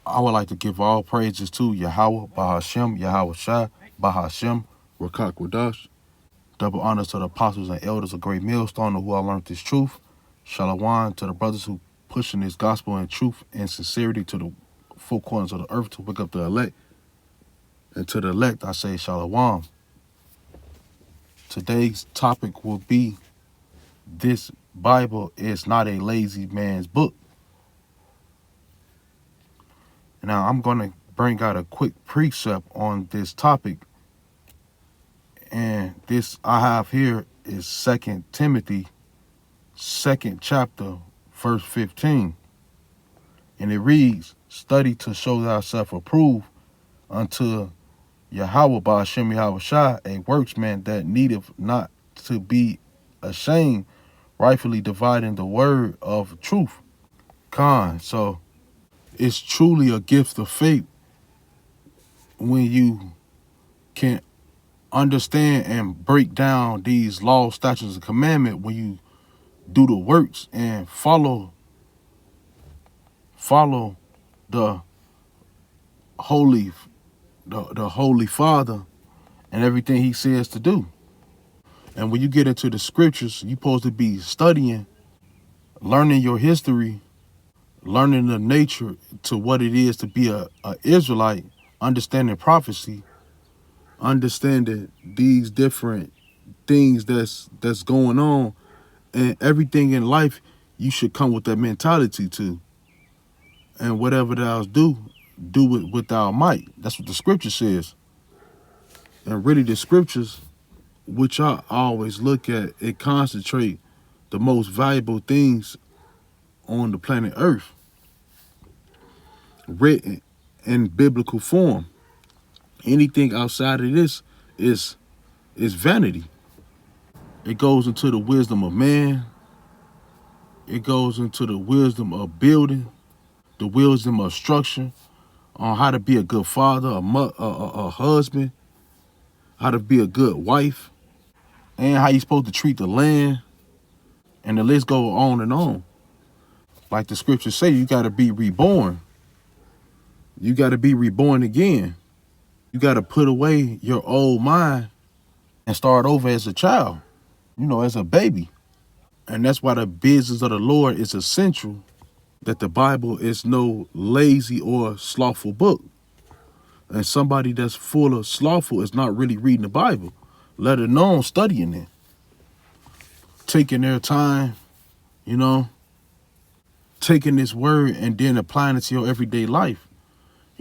I would like to give all praises to Yahweh, Bahashem, Yahweh Shai, Bahashem, Rakak Wadash. Double honors to the apostles and elders of Great Millstone who I learned this truth. Shalom to the brothers who pushing this gospel and truth and sincerity to the four corners of the earth to wake up the elect. And to the elect, I say Shalom. Today's topic will be, this Bible is not a lazy man's book. Now, I'm going to bring out a quick precept on this topic. And this I have here is 2 Timothy, 2nd chapter, verse 15. And it reads, study to show thyself approved unto Yahweh Ba'ashem Yahweh Shai, a workman that needeth not to be ashamed, rightfully dividing the word of truth. So it's truly a gift of faith when you can understand and break down these laws, statutes, and commandments, when you do the works and follow the holy the Holy Father and everything he says to do. And when you get into the scriptures, you're supposed to be studying, learning your history, learning the nature to what it is to be a Israelite, understanding prophecy, understanding these different things that's going on, and everything in life you should come with that mentality to. And whatever thou do it with thy might. That's what the scripture says. And really the scriptures, which I always look at, it concentrate the most valuable things on the planet Earth, written in biblical form. Anything outside of this is vanity. It goes into the wisdom of man. It goes into the wisdom of building, the wisdom of structure, on how to be a good father, a husband, how to be a good wife, and how you're supposed to treat the land. And the list goes on and on. Like the scriptures say, you got to be reborn. You got to be reborn again. You got to put away your old mind and start over as a child, as a baby. And that's why the business of the Lord is essential, that the Bible is no lazy or slothful book. And somebody that's full of slothful is not really reading the Bible, let alone studying it. Taking their time, taking this word and then applying it to your everyday life.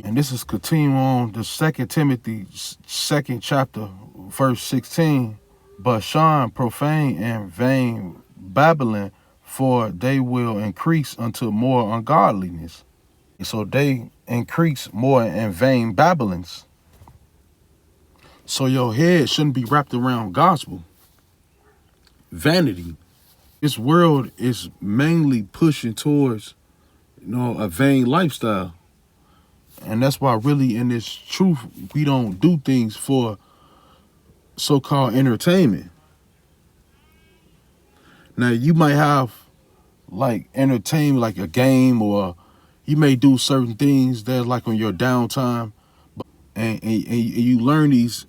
And this is continuing on the 2 Timothy 2nd chapter, verse 16. But shun profane and vain babbling, for they will increase unto more ungodliness. So they increase more in vain babblings. So your head shouldn't be wrapped around gospel. Vanity. This world is mainly pushing towards, a vain lifestyle. And that's why really in this truth, we don't do things for so-called entertainment. Now, you might have like entertainment, like a game, or you may do certain things that's like on your downtime, and you learn these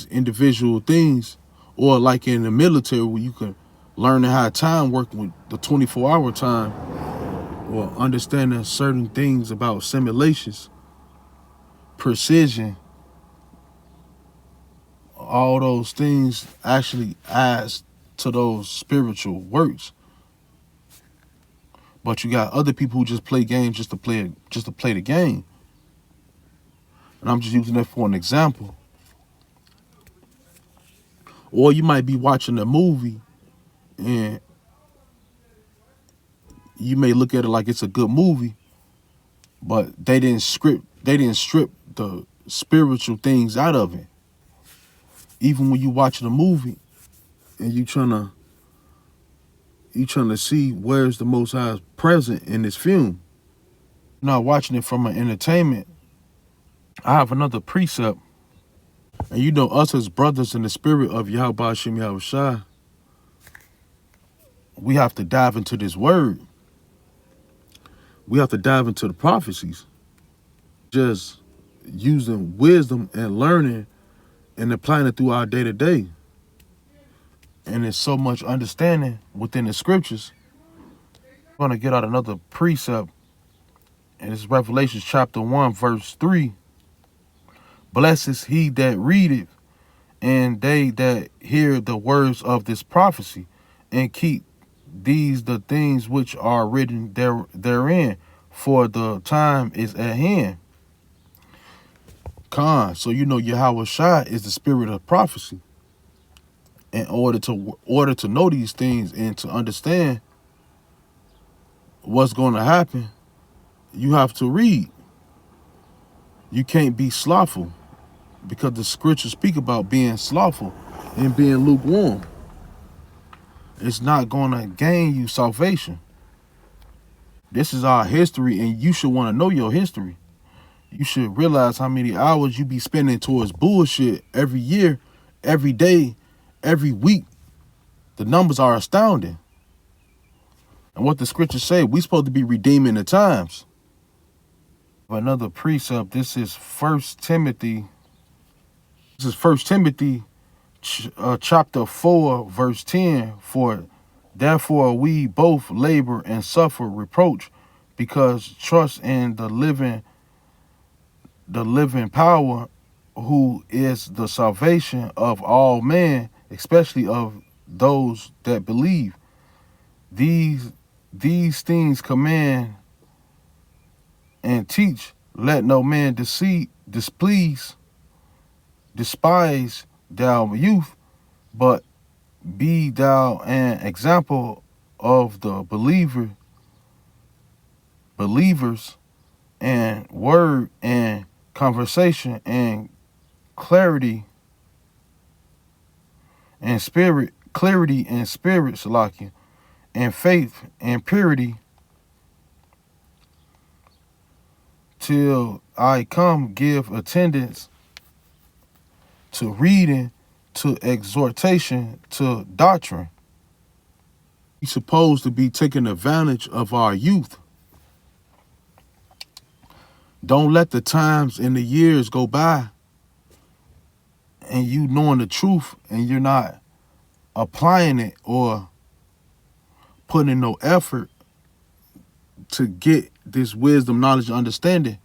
individual things, or like in the military where you can learn how time working with the 24-hour time, or understanding certain things about simulations, precision. All those things actually adds to those spiritual works. But you got other people who just play games just to play the game. And I'm just using that for an example. Or you might be watching a movie and you may look at it like it's a good movie, but they didn't strip the spiritual things out of it. Even when you watching a movie and you trying to see where's the Most High present in this film. You're not watching it from an entertainment. I have another precept. And us as brothers in the spirit of Yahweh Ba'ashem Yahweh Shai, we have to dive into this word. We have to dive into the prophecies. Just using wisdom and learning and applying it through our day to day. And there's so much understanding within the scriptures. I'm going to get out another precept, and it's Revelation chapter 1, verse 3. Blessed is he that readeth, and they that hear the words of this prophecy, and keep these the things which are written therein, for the time is at hand. So Yahweh Shai is the spirit of prophecy. In order to know these things and to understand what's going to happen, you have to read. You can't be slothful, because the scriptures speak about being slothful and being lukewarm. It's not going to gain you salvation. This is our history, and you should want to know your history. You should realize how many hours you be spending towards bullshit every year, every day, every week. The numbers are astounding. And what the scriptures say, we're supposed to be redeeming the times. Another precept, this is 1 Timothy. This is 1 Timothy chapter 4, verse 10. For therefore we both labor and suffer reproach, because trust in the living power, who is the salvation of all men, especially of those that believe. These things command and teach. Let no man despise thou youth, but be thou an example of the believers, and word and conversation and clarity and spirit, Salakia, and faith and purity, till I come. Give attendance to reading, to exhortation, to doctrine. We're supposed to be taking advantage of our youth. Don't let the times and the years go by and you knowing the truth and you're not applying it or putting in no effort to get this wisdom, knowledge, and understanding.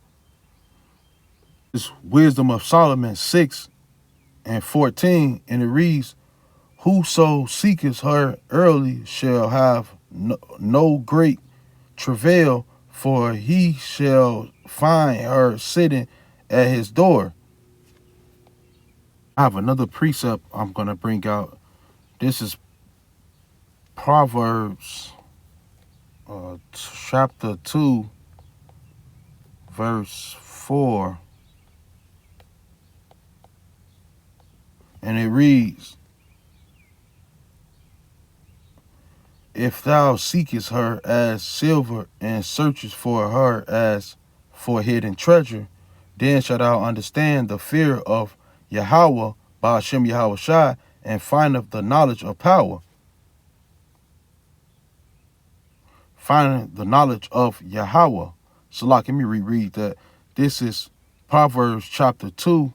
This wisdom of Solomon 6:14, and it reads, whoso seeketh her early shall have no great travail, for he shall find her sitting at his door. I have another precept I'm going to bring out. This is Proverbs chapter 2, verse 4. And it reads, if thou seekest her as silver, and searchest for her as for hidden treasure, then shalt thou understand the fear of Yahweh, Ba'ashem Yahweh Shai, and findeth the knowledge of power. Finding the knowledge of Yahweh. So let me reread that. This is Proverbs chapter 2,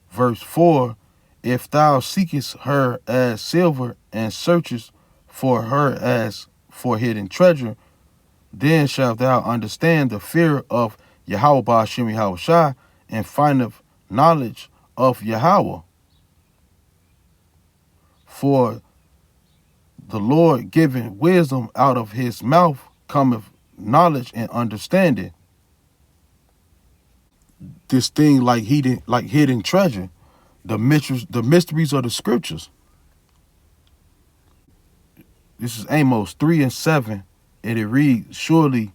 verse 4. If thou seekest her as silver, and searchest for her as for hidden treasure, then shalt thou understand the fear of Yahweh Ba'ashem Yahweh Shai, and findeth knowledge of Yahweh. For the Lord giving wisdom, out of his mouth cometh knowledge and understanding. This thing like hidden treasure, the mysteries of the scriptures. This is Amos 3:7, and it reads, surely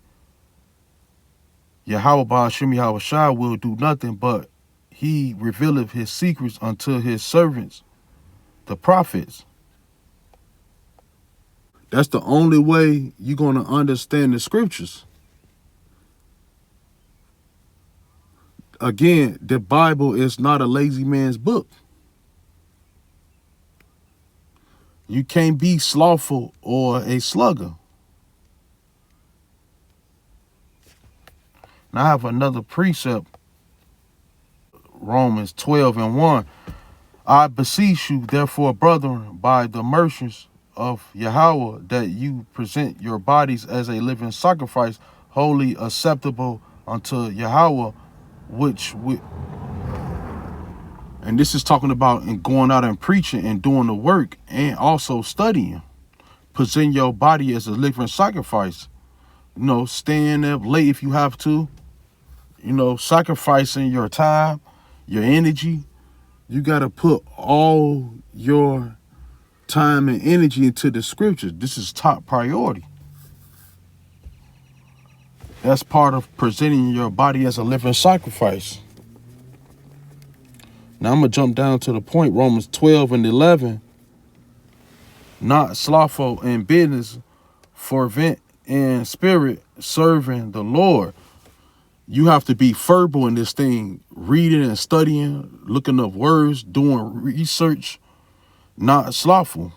Yahweh Ba'ashem Yahweh Shai will do nothing, but he revealeth his secrets unto his servants, the prophets. That's the only way you're going to understand the scriptures. Again, the Bible is not a lazy man's book. You can't be slothful or a slugger. Now I have another precept, Romans 12:1. I beseech you, therefore, brethren, by the mercies of Yahweh, that you present your bodies as a living sacrifice, wholly acceptable unto Yahweh, and this is talking about in going out and preaching and doing the work and also studying. Present your body as a living sacrifice. Staying up late if you have to. Sacrificing your time, your energy. You got to put all your time and energy into the scriptures. This is top priority. That's part of presenting your body as a living sacrifice. Now I'm going to jump down to the point, Romans 12:11. Not slothful in business, fervent in spirit, serving the Lord. You have to be fervent in this thing, reading and studying, looking up words, doing research, not slothful.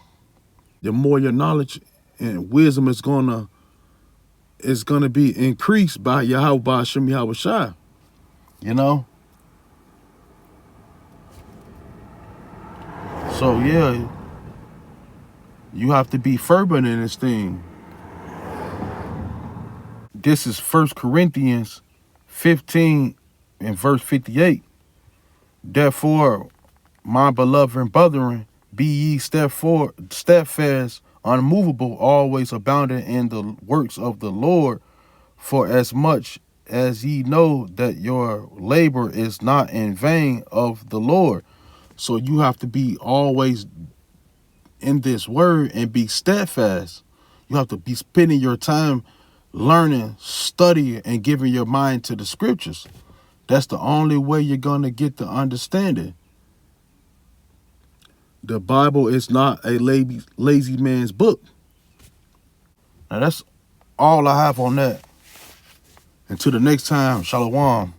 The more your knowledge and wisdom is gonna be increased by Yahweh, by Hashem Yahweh Shai. So yeah, you have to be fervent in this thing. This is 1 Corinthians 15 and verse 58. Therefore, my beloved brethren, be ye steadfast, unmovable, always abounding in the works of the Lord, for as much as ye know that your labor is not in vain of the Lord. So you have to be always in this word and be steadfast. You have to be spending your time learning, studying, and giving your mind to the scriptures. That's the only way you're going to get the understanding. The Bible is not a lazy man's book. Now that's all I have on that. Until the next time, Shalom.